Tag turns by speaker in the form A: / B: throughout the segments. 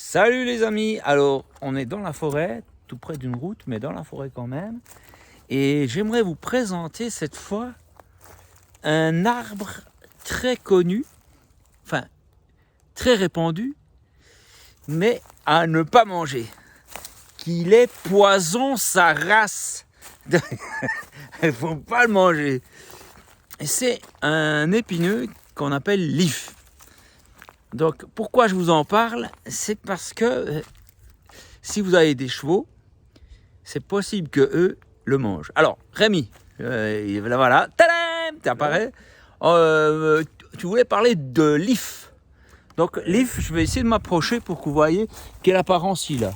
A: Salut les amis, alors on est dans la forêt, tout près d'une route, mais dans la forêt quand même. Et j'aimerais vous présenter cette fois un arbre très connu, enfin très répandu, mais à ne pas manger. Qu'il est poison sa race. Il ne faut pas le manger. Et c'est un épineux qu'on appelle l'if. Donc pourquoi je vous en parle, c'est parce que si vous avez des chevaux, c'est possible que eux le mangent. Alors Rémi, voilà, tadam, tu apparais. Tu voulais parler de l'if. Donc l'if, je vais essayer de m'approcher pour que vous voyez quelle apparence il a. Vous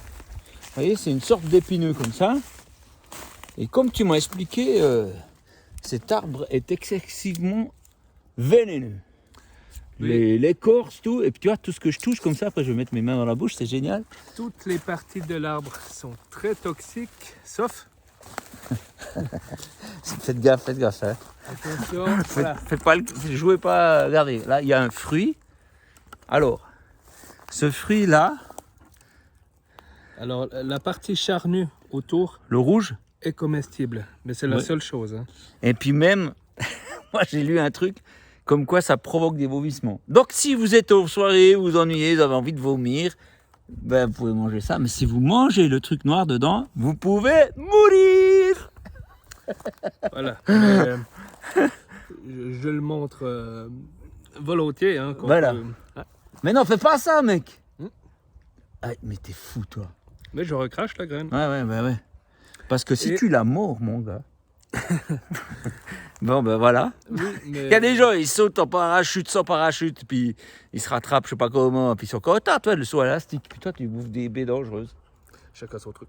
A: voyez, c'est une sorte d'épineux comme ça. Et comme tu m'as expliqué, cet arbre est excessivement vénéneux.
B: Oui.
A: L'écorce, tout, et puis tu vois, tout ce que je touche comme ça, après je vais mettre mes mains dans la bouche, c'est génial.
B: Toutes les parties de l'arbre sont très toxiques, sauf,
A: Faites gaffe, hein.
B: attention, voilà.
A: Jouez pas, regardez, là il y a un fruit. Alors, ce fruit-là,
B: Alors, la partie charnue autour
A: le rouge,
B: est comestible, mais c'est la
A: Ouais.
B: seule chose. Hein.
A: et puis même, moi j'ai lu un truc comme quoi ça provoque des vomissements. Donc si vous êtes aux soirées, vous vous ennuyez, vous avez envie de vomir, ben vous pouvez manger ça, mais si vous mangez le truc noir dedans, vous pouvez mourir.
B: Voilà. Mais, je le montre volontiers. Hein,
A: Voilà.
B: Ah,
A: Mais non, fais pas ça, mec.
B: Hmm.
A: Ah, mais t'es fou, toi.
B: mais je recrache la graine.
A: Ouais. Parce que si
B: Et-
A: tu la mords, mon gars. Bon, ben voilà.
B: Oui, mais...
A: Il y a des gens, ils sautent en parachute, sans parachute, puis ils se rattrapent, je sais pas comment, puis ils sont contents, toi, le saut élastique. Puis toi, tu bouffes des baies dangereuses.
B: Chacun son truc.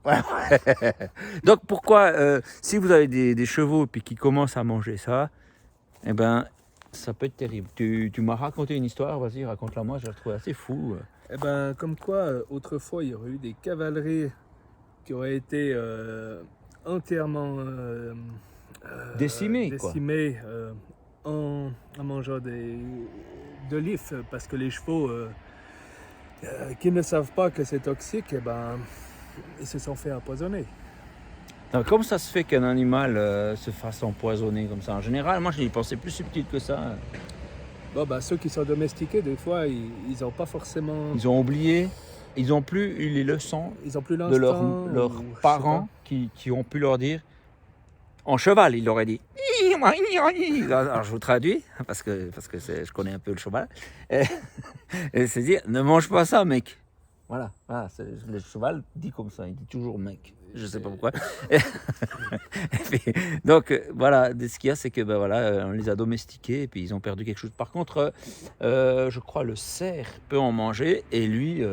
A: Donc pourquoi, si vous avez des chevaux, puis qui commencent à manger ça, eh ben, ça peut être terrible. Tu m'as raconté une histoire, vas-y, raconte-la moi, je la trouve assez fou.
B: Eh ben, comme quoi, autrefois, il y aurait eu des cavaleries qui auraient été entièrement
A: Décimées, quoi.
B: En mangeant de l'if, parce que les chevaux qui ne savent pas que c'est toxique, eh ben, ils se sont fait empoisonner.
A: Donc, comment ça se fait qu'un animal se fasse empoisonner comme ça? En général, moi, je pensais plus subtil que ça.
B: Bon, ben, ceux qui sont domestiqués, des fois, ils n'ont pas forcément...
A: Ils ont oublié, ils n'ont plus eu les leçons
B: Ils ont plus
A: de
B: l'instinct.
A: leurs
B: ou je sais
A: parents qui ont pu leur dire. En cheval, il aurait dit. Alors je vous traduis, parce que je connais un peu le cheval. Et c'est dire, ne mange pas ça, mec. Voilà, le cheval dit comme ça, il dit toujours mec. Je sais pas pourquoi. Et puis, donc voilà, ce qu'il y a, c'est que ben, voilà, on les a domestiqués et puis ils ont perdu quelque chose. Par contre, je crois le cerf peut en manger et lui,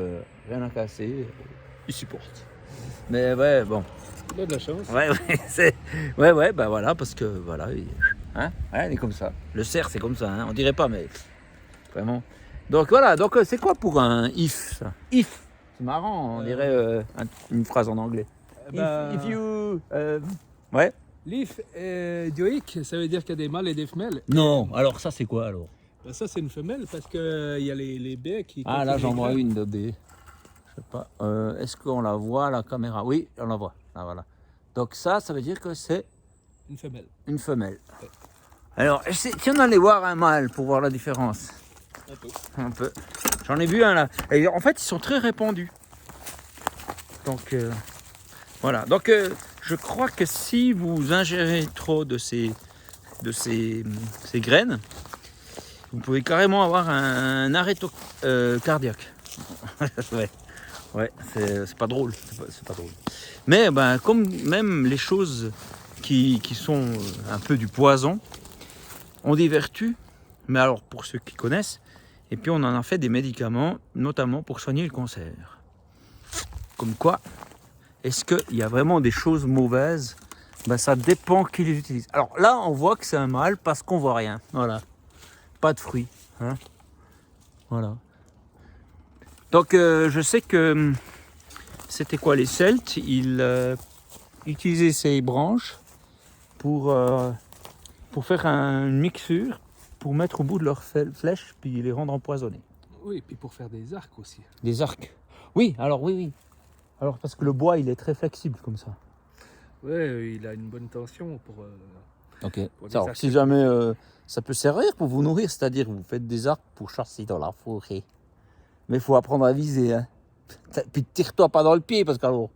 A: rien à casser, il supporte. Mais ouais, bon.
B: Il a de la chance.
A: Ouais, bah voilà, parce que voilà, il est comme ça. Le cerf, c'est comme ça, hein, on dirait pas, mais vraiment. Donc voilà, donc c'est quoi pour un if, ça? If, c'est marrant, on dirait une phrase en anglais.
B: Ben,
A: If you, ouais.
B: l'if est dioïque, ça veut dire qu'il y a des mâles et des femelles.
A: Non, alors ça c'est quoi alors?
B: Ben, ça, c'est une femelle parce qu'il y a les baies qui...
A: Ah là, j'en vois
B: contiennent
A: une de B. Je sais pas. Est-ce qu'on la voit à la caméra? Oui, on la voit. Ah, voilà. Donc ça veut dire que c'est
B: une femelle.
A: une femelle. Alors, si on allait voir un mâle pour voir la différence. Un peu. J'en ai vu un là. Et en fait, ils sont très répandus. Donc, voilà. Donc, je crois que si vous ingérez trop de ces graines, vous pouvez carrément avoir un arrêt cardiaque. Ouais, c'est pas drôle. C'est pas drôle. Mais ben, comme même les choses qui sont un peu du poison ont des vertus, mais alors pour ceux qui connaissent, et puis on en a fait des médicaments, notamment pour soigner le cancer. Comme quoi, est-ce qu'il y a vraiment des choses mauvaises? Ben, ça dépend qui les utilise. Alors là, on voit que c'est un mâle parce qu'on voit rien. Voilà. Pas de fruits. Hein. Voilà. Donc je sais que c'était quoi les Celtes, ils utilisaient ces branches pour faire une mixture, pour mettre au bout de leurs flèches, puis les rendre empoisonnés.
B: Oui, et puis pour faire des arcs aussi.
A: Des arcs. Oui, alors oui. Alors parce que le bois, il est très flexible comme ça.
B: Ouais, il a une bonne tension pour.
A: Ok.
B: Pour des
A: Alors,
B: arcs.
A: si jamais ça peut servir pour vous nourrir, c'est-à-dire que vous faites des arcs pour chasser dans la forêt. Mais il faut apprendre à viser. Hein. Puis tire-toi pas dans le pied parce qu'alors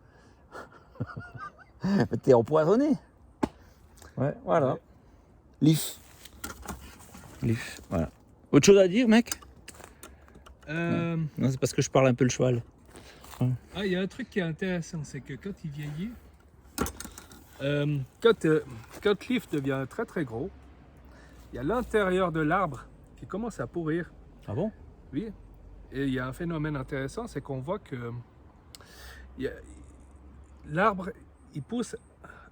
A: t'es empoisonné. Ouais, voilà.
B: Ouais.
A: Leaf, voilà. Autre chose à dire, mec? Non, c'est parce que je parle un peu le cheval.
B: Ah, il y a un truc qui est intéressant, c'est que quand il vieillit, quand l'if devient très très gros, il y a l'intérieur de l'arbre qui commence à pourrir.
A: Ah bon?
B: Oui. Et il y a un phénomène intéressant, c'est qu'on voit que l'arbre, il pousse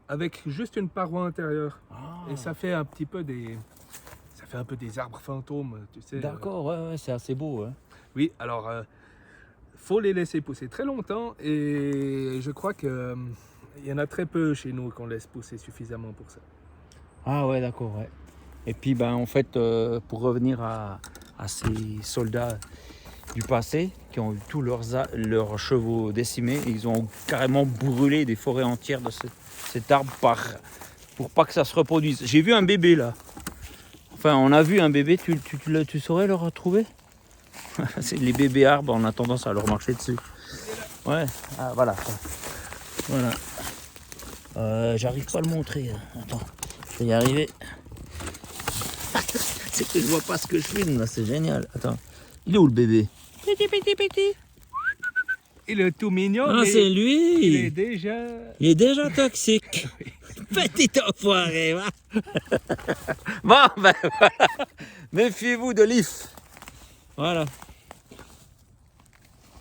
B: avec juste une paroi intérieure. Et ça fait un petit peu des arbres fantômes, tu sais.
A: D'accord, ouais, c'est assez beau. Hein.
B: Oui, alors faut les laisser pousser très longtemps et je crois que il y en a très peu chez nous qu'on laisse pousser suffisamment pour ça.
A: Ah ouais, d'accord, ouais. Et puis, ben, en fait, pour revenir à ces soldats du passé qui ont eu tous leurs chevaux décimés, ils ont carrément brûlé des forêts entières de cet arbre pour pas que ça se reproduise. J'ai vu un bébé là. Enfin, on a vu un bébé, tu saurais le retrouver? C'est les bébés arbres, on a tendance à leur marcher dessus. Ouais, ah, voilà. Voilà. J'arrive pas à le montrer. Attends, je vais y arriver. C'est que je vois pas ce que je filme là, c'est génial. Attends, il est où le bébé? Petit.
B: Il est tout mignon,
A: Ah,
B: mais
A: c'est lui. Il est déjà toxique. Petit enfoiré, va. Bon, ben voilà. Méfiez-vous de l'if. Voilà.